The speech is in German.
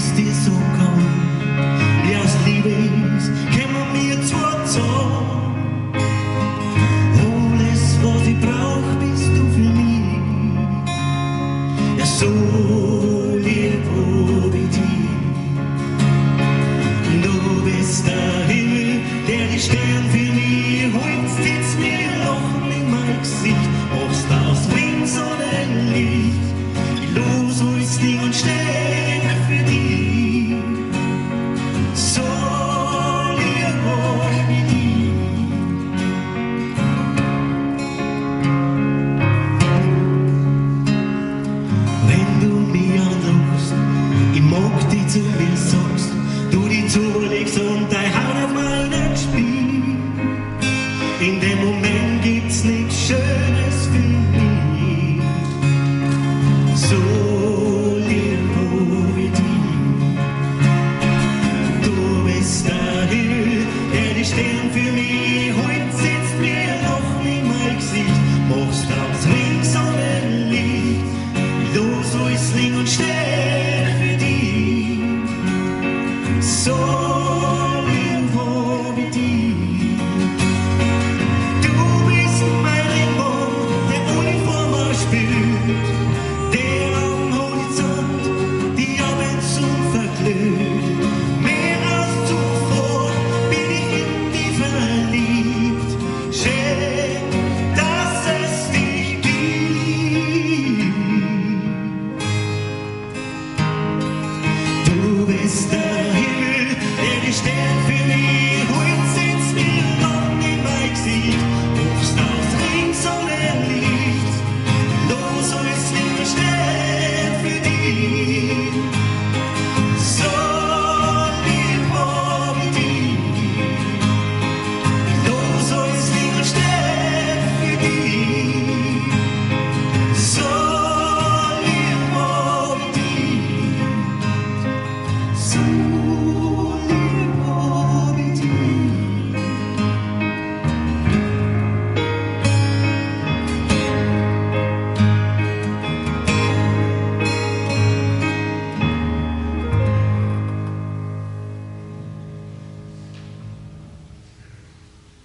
ist dir so kaum, wie aus Liebe ist, kämen wir zwar zusammen. Alles, was ich brauch, bist du für mich. Ja, so lieb hab ich dich. Du bist der Himmel, der die Sterne für mich holt, sitzt mir Lachen in mein Gesicht, machst aus Wind Sonnenlicht. Ich los alles Ding und steh für dich. So lieb hab ich dich. Wenn du mich anrufst, ich mag dich zu mir sagst, du dich zulegst und deine Haut auf meinen Spiel. In dem Moment gibt's nichts Schönes für mich. So lieb hab ich dich. Du bist der Himmel, der die Sterne für mich holt, sitzt mir Lachen in mein Gesicht, machst aus Ring Sonnenlicht. Los, alles Ring und steh für dich. So